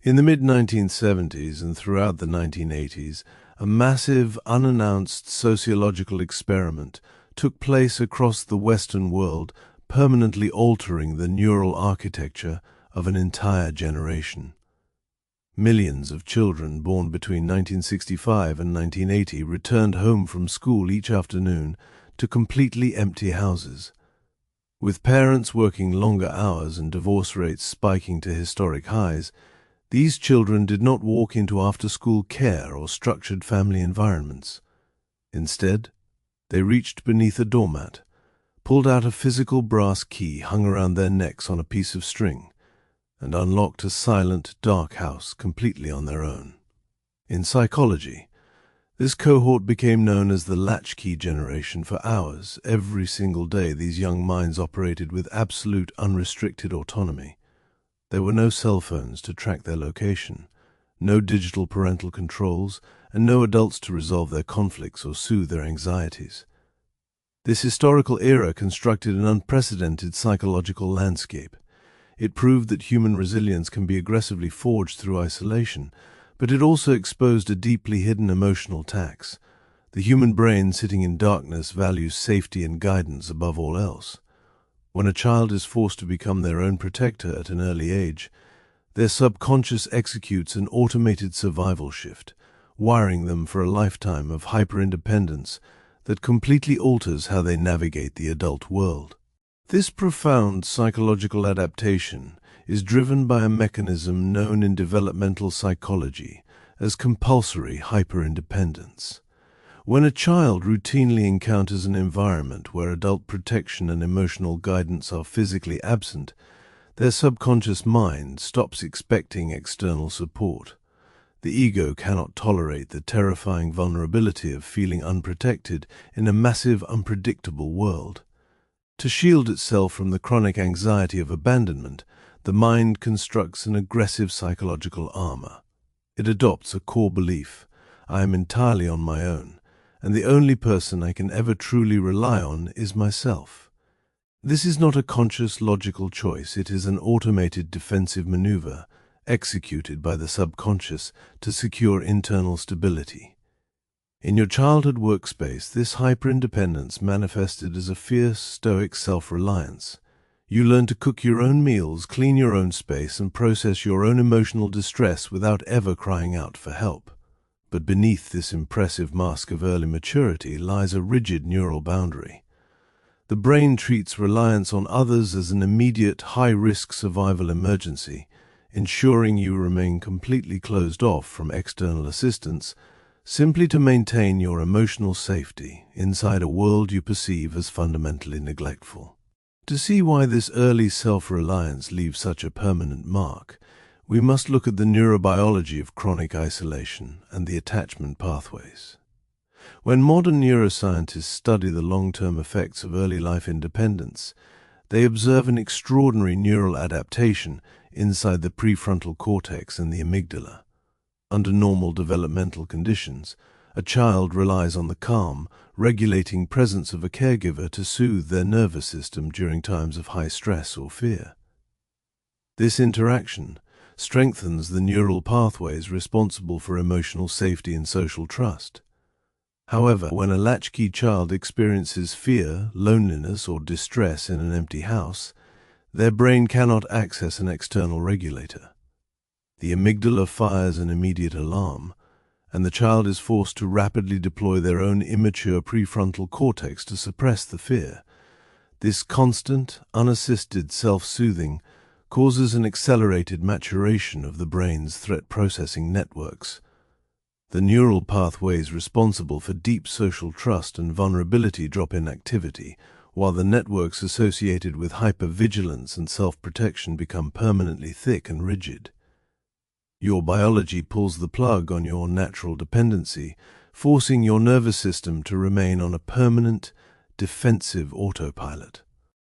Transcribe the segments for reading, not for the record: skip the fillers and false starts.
In the mid-1970s and throughout the 1980s, a massive, unannounced sociological experiment took place across the Western world, permanently altering the neural architecture of an entire generation. Millions of children born between 1965 and 1980 returned home from school each afternoon to completely empty houses. With parents working longer hours and divorce rates spiking to historic highs, these children did not walk into after-school care or structured family environments. Instead, they reached beneath a doormat, pulled out a physical brass key hung around their necks on a piece of string, and unlocked a silent, dark house completely on their own. In psychology, this cohort became known as the Latchkey generation. For hours, every single day, these young minds operated with absolute unrestricted autonomy. There were no cell phones to track their location, no digital parental controls, and no adults to resolve their conflicts or soothe their anxieties. This historical era constructed an unprecedented psychological landscape. It proved that human resilience can be aggressively forged through isolation, but it also exposed a deeply hidden emotional tax. The human brain, sitting in darkness, values safety and guidance above all else. When a child is forced to become their own protector at an early age, their subconscious executes an automated survival shift, wiring them for a lifetime of hyper-independence that completely alters how they navigate the adult world. This profound psychological adaptation is driven by a mechanism known in developmental psychology as compulsory hyper-independence. When a child routinely encounters an environment where adult protection and emotional guidance are physically absent, their subconscious mind stops expecting external support. The ego cannot tolerate the terrifying vulnerability of feeling unprotected in a massive, unpredictable world. To shield itself from the chronic anxiety of abandonment, the mind constructs an aggressive psychological armor. It adopts a core belief: I am entirely on my own, and the only person I can ever truly rely on is myself. This is not a conscious, logical choice. It is an automated defensive maneuver executed by the subconscious to secure internal stability. In your childhood workspace, this hyper-independence manifested as a fierce, stoic self-reliance. You learn to cook your own meals, clean your own space, and process your own emotional distress without ever crying out for help. But beneath this impressive mask of early maturity lies a rigid neural boundary. The brain treats reliance on others as an immediate, high-risk survival emergency, ensuring you remain completely closed off from external assistance, simply to maintain your emotional safety inside a world you perceive as fundamentally neglectful. To see why this early self-reliance leaves such a permanent mark, we must look at the neurobiology of chronic isolation and the attachment pathways. When modern neuroscientists study the long-term effects of early life independence, they observe an extraordinary neural adaptation inside the prefrontal cortex and the amygdala. Under normal developmental conditions, a child relies on the calm, regulating presence of a caregiver to soothe their nervous system during times of high stress or fear. This interaction strengthens the neural pathways responsible for emotional safety and social trust. However, when a latchkey child experiences fear, loneliness, or distress in an empty house, their brain cannot access an external regulator. The amygdala fires an immediate alarm, and the child is forced to rapidly deploy their own immature prefrontal cortex to suppress the fear. This constant, unassisted self-soothing causes an accelerated maturation of the brain's threat processing networks. The neural pathways responsible for deep social trust and vulnerability drop in activity, while the networks associated with hypervigilance and self-protection become permanently thick and rigid. Your biology pulls the plug on your natural dependency, forcing your nervous system to remain on a permanent, defensive autopilot.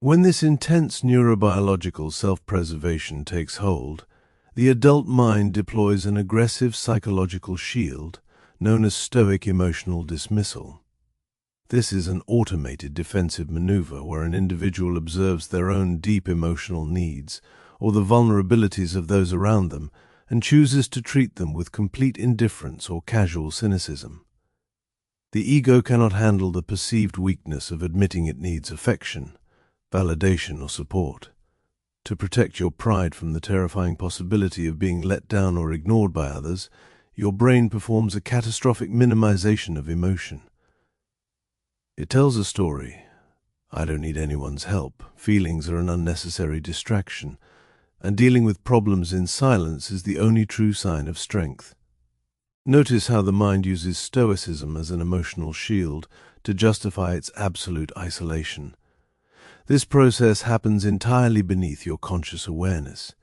When this intense neurobiological self-preservation takes hold, the adult mind deploys an aggressive psychological shield known as stoic emotional dismissal. This is an automated defensive maneuver where an individual observes their own deep emotional needs or the vulnerabilities of those around them and chooses to treat them with complete indifference or casual cynicism. The ego cannot handle the perceived weakness of admitting it needs affection, validation, or support. To protect your pride from the terrifying possibility of being let down or ignored by others, your brain performs a catastrophic minimization of emotion. It tells a story. I don't need anyone's help. Feelings are an unnecessary distraction, and dealing with problems in silence is the only true sign of strength. Notice how the mind uses stoicism as an emotional shield to justify its absolute isolation. This process happens entirely beneath your conscious awareness.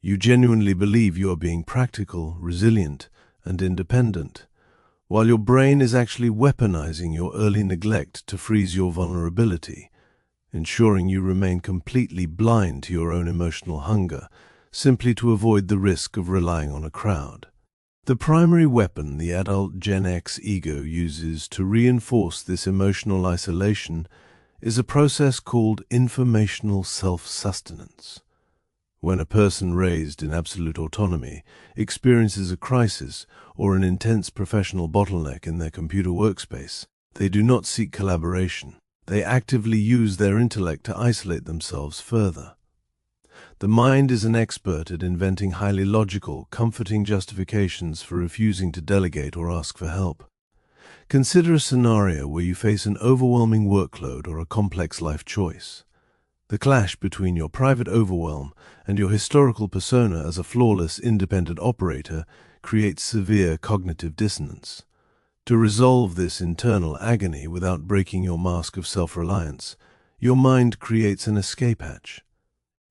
You genuinely believe you are being practical, resilient, and independent, while your brain is actually weaponizing your early neglect to freeze your vulnerability, ensuring you remain completely blind to your own emotional hunger, simply to avoid the risk of relying on a crowd. The primary weapon the adult Gen X ego uses to reinforce this emotional isolation is a process called informational self-sustenance. When a person raised in absolute autonomy experiences a crisis or an intense professional bottleneck in their computer workspace, they do not seek collaboration. They actively use their intellect to isolate themselves further. The mind is an expert at inventing highly logical, comforting justifications for refusing to delegate or ask for help. Consider a scenario where you face an overwhelming workload or a complex life choice. The clash between your private overwhelm and your historical persona as a flawless, independent operator creates severe cognitive dissonance. To resolve this internal agony without breaking your mask of self-reliance, your mind creates an escape hatch.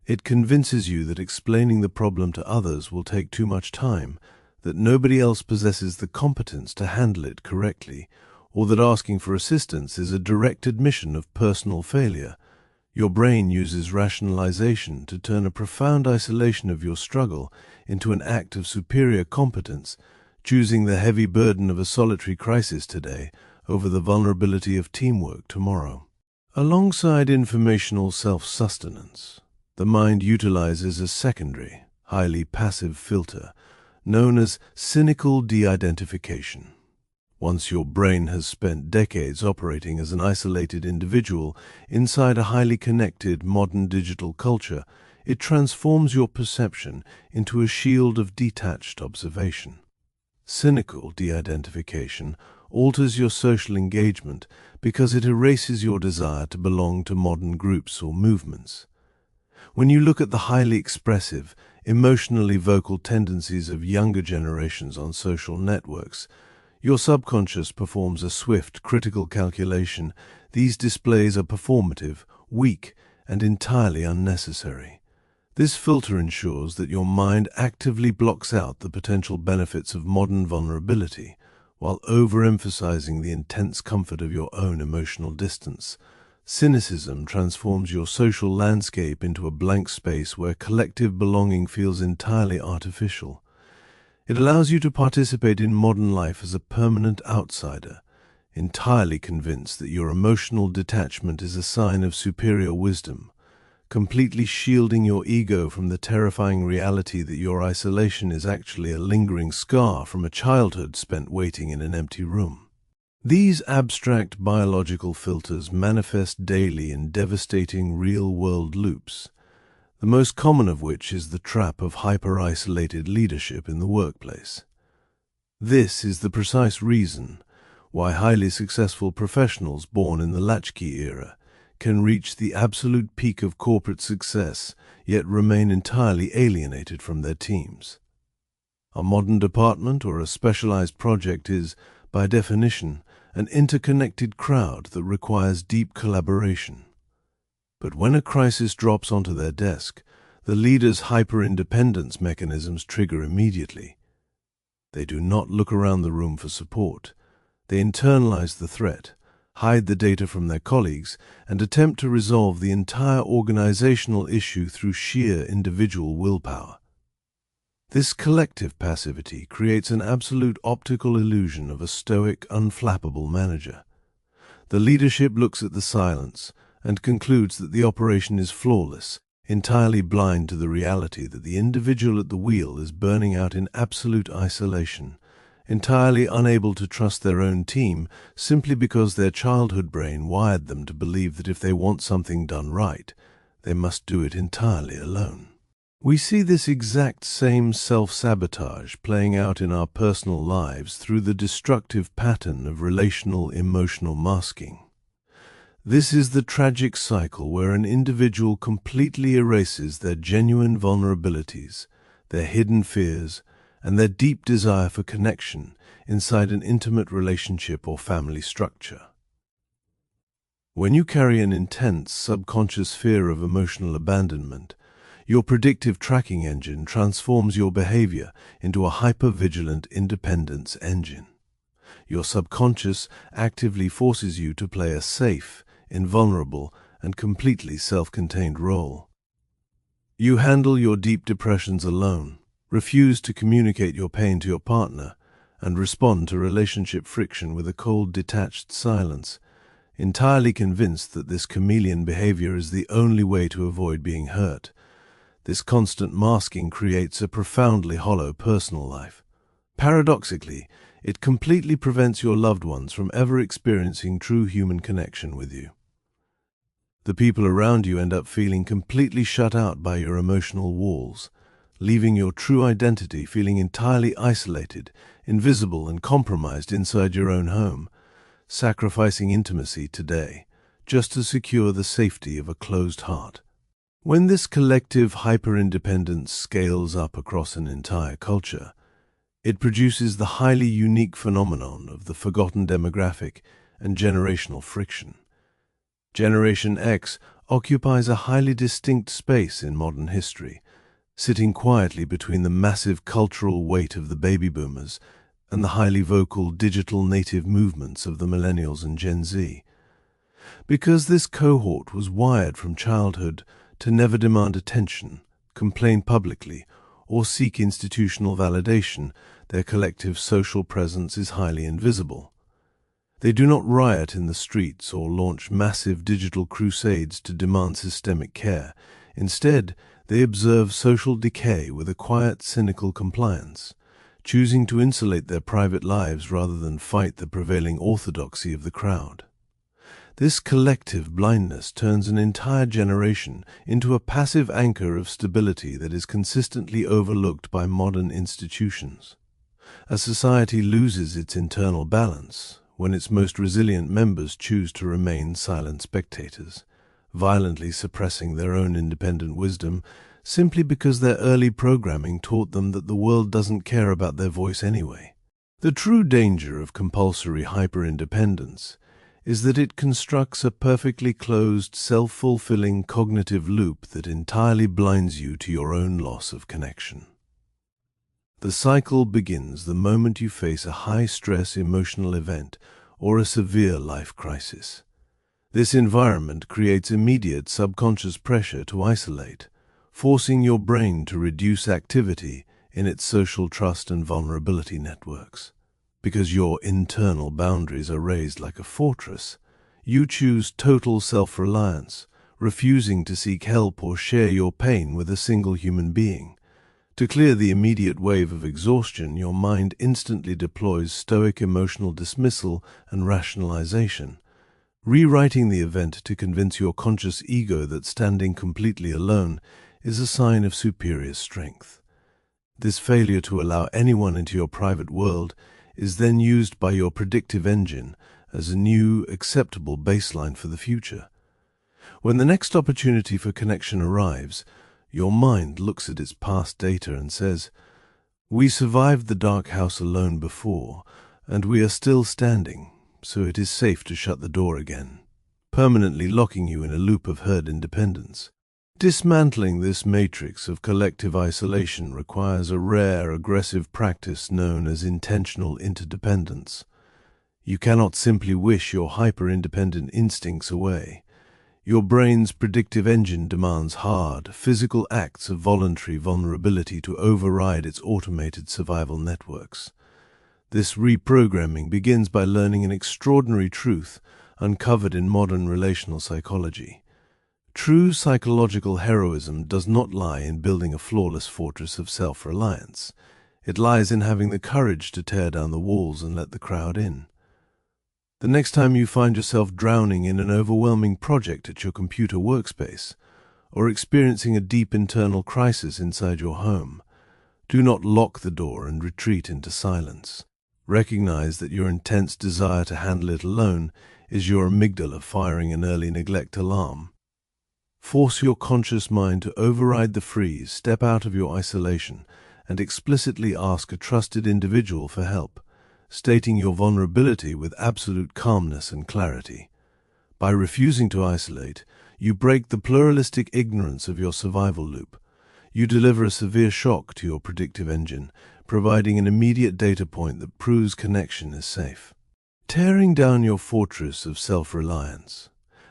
It convinces you that explaining the problem to others will take too much time, that nobody else possesses the competence to handle it correctly, or that asking for assistance is a direct admission of personal failure. Your brain uses rationalization to turn a profound isolation of your struggle into an act of superior competence, choosing the heavy burden of a solitary crisis today over the vulnerability of teamwork tomorrow. Alongside informational self-sustenance, the mind utilizes a secondary, highly passive filter known as cynical de-identification. Once your brain has spent decades operating as an isolated individual inside a highly connected modern digital culture, it transforms your perception into a shield of detached observation. Cynical de-identification alters your social engagement because it erases your desire to belong to modern groups or movements. When you look at the highly expressive, emotionally vocal tendencies of younger generations on social networks, your subconscious performs a swift, critical calculation. These displays are performative, weak, and entirely unnecessary. This filter ensures that your mind actively blocks out the potential benefits of modern vulnerability, while overemphasizing the intense comfort of your own emotional distance. Cynicism transforms your social landscape into a blank space where collective belonging feels entirely artificial. It allows you to participate in modern life as a permanent outsider, entirely convinced that your emotional detachment is a sign of superior wisdom, completely shielding your ego from the terrifying reality that your isolation is actually a lingering scar from a childhood spent waiting in an empty room. These abstract biological filters manifest daily in devastating real-world loops, the most common of which is the trap of hyper-isolated leadership in the workplace. This is the precise reason why highly successful professionals born in the Latchkey era can reach the absolute peak of corporate success, yet remain entirely alienated from their teams. A modern department or a specialized project is, by definition, an interconnected crowd that requires deep collaboration. But when a crisis drops onto their desk, the leader's hyper-independence mechanisms trigger immediately. They do not look around the room for support. They internalize the threat, hide the data from their colleagues, and attempt to resolve the entire organizational issue through sheer individual willpower. This collective passivity creates an absolute optical illusion of a stoic, unflappable manager. The leadership looks at the silence and concludes that the operation is flawless, entirely blind to the reality that the individual at the wheel is burning out in absolute isolation, entirely unable to trust their own team simply because their childhood brain wired them to believe that if they want something done right, they must do it entirely alone. We see this exact same self-sabotage playing out in our personal lives through the destructive pattern of relational emotional masking. This is the tragic cycle where an individual completely erases their genuine vulnerabilities, their hidden fears, and their deep desire for connection inside an intimate relationship or family structure. When you carry an intense subconscious fear of emotional abandonment, your predictive tracking engine transforms your behavior into a hyper-vigilant independence engine. Your subconscious actively forces you to play a safe, invulnerable, and completely self-contained role. You handle your deep depressions alone, refuse to communicate your pain to your partner, and respond to relationship friction with a cold, detached silence, entirely convinced that this chameleon behavior is the only way to avoid being hurt. This constant masking creates a profoundly hollow personal life. Paradoxically, it completely prevents your loved ones from ever experiencing true human connection with you. The people around you end up feeling completely shut out by your emotional walls, leaving your true identity feeling entirely isolated, invisible, and compromised inside your own home, sacrificing intimacy today just to secure the safety of a closed heart. When this collective hyper-independence scales up across an entire culture, it produces the highly unique phenomenon of the forgotten demographic and generational friction. Generation X occupies a highly distinct space in modern history, sitting quietly between the massive cultural weight of the baby boomers and the highly vocal digital native movements of the millennials and Gen Z. Because this cohort was wired from childhood to never demand attention, complain publicly, or seek institutional validation, their collective social presence is highly invisible. They do not riot in the streets or launch massive digital crusades to demand systemic care. Instead, they observe social decay with a quiet, cynical compliance, choosing to insulate their private lives rather than fight the prevailing orthodoxy of the crowd. This collective blindness turns an entire generation into a passive anchor of stability that is consistently overlooked by modern institutions. A society loses its internal balance when its most resilient members choose to remain silent spectators, violently suppressing their own independent wisdom simply because their early programming taught them that the world doesn't care about their voice anyway. The true danger of compulsory hyper-independence is that it constructs a perfectly closed, self-fulfilling cognitive loop that entirely blinds you to your own loss of connection. The cycle begins the moment you face a high-stress emotional event or a severe life crisis. This environment creates immediate subconscious pressure to isolate, forcing your brain to reduce activity in its social trust and vulnerability networks. Because your internal boundaries are raised like a fortress, you choose total self-reliance, refusing to seek help or share your pain with a single human being. To clear the immediate wave of exhaustion, your mind instantly deploys stoic emotional dismissal and rationalization, rewriting the event to convince your conscious ego that standing completely alone is a sign of superior strength. This failure to allow anyone into your private world is then used by your predictive engine as a new, acceptable baseline for the future. When the next opportunity for connection arrives, your mind looks at its past data and says, "We survived the dark house alone before, and we are still standing, so it is safe to shut the door again," permanently locking you in a loop of herd independence. Dismantling this matrix of collective isolation requires a rare, aggressive practice known as intentional interdependence. You cannot simply wish your hyper-independent instincts away. Your brain's predictive engine demands hard, physical acts of voluntary vulnerability to override its automated survival networks. This reprogramming begins by learning an extraordinary truth uncovered in modern relational psychology. True psychological heroism does not lie in building a flawless fortress of self-reliance. It lies in having the courage to tear down the walls and let the crowd in. The next time you find yourself drowning in an overwhelming project at your computer workspace, or experiencing a deep internal crisis inside your home, do not lock the door and retreat into silence. Recognize that your intense desire to handle it alone is your amygdala firing an early neglect alarm. Force your conscious mind to override the freeze, step out of your isolation, and explicitly ask a trusted individual for help, stating your vulnerability with absolute calmness and clarity. By refusing to isolate, you break the pluralistic ignorance of your survival loop. You deliver a severe shock to your predictive engine, providing an immediate data point that proves connection is safe. Tearing down your fortress of self-reliance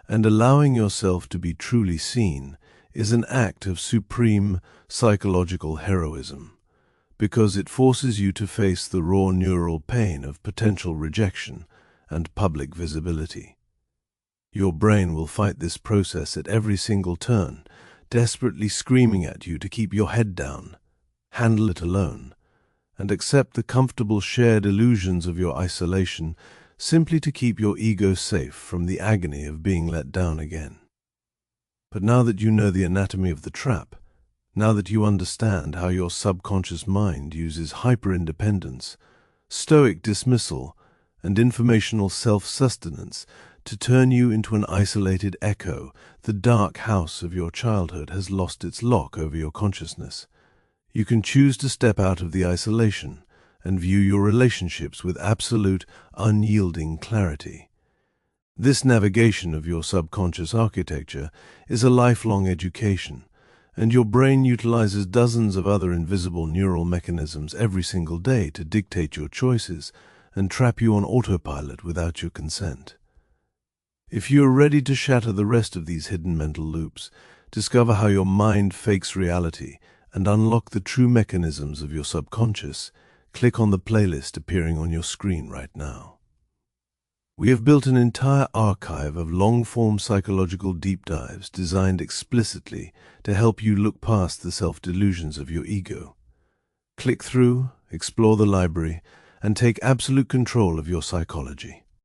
and allowing yourself to be truly seen is an act of supreme psychological heroism, because it forces you to face the raw neural pain of potential rejection and public visibility. Your brain will fight this process at every single turn, desperately screaming at you to keep your head down, handle it alone, and accept the comfortable shared illusions of your isolation simply to keep your ego safe from the agony of being let down again. But now that you know the anatomy of the trap, now that you understand how your subconscious mind uses hyper-independence, stoic dismissal, and informational self-sustenance to turn you into an isolated echo, the dark house of your childhood has lost its lock over your consciousness. You can choose to step out of the isolation and view your relationships with absolute, unyielding clarity. This navigation of your subconscious architecture is a lifelong education, and your brain utilizes dozens of other invisible neural mechanisms every single day to dictate your choices and trap you on autopilot without your consent. If you are ready to shatter the rest of these hidden mental loops, discover how your mind fakes reality, and unlock the true mechanisms of your subconscious, click on the playlist appearing on your screen right now. We have built an entire archive of long-form psychological deep dives designed explicitly to help you look past the self-delusions of your ego. Click through, explore the library, and take absolute control of your psychology.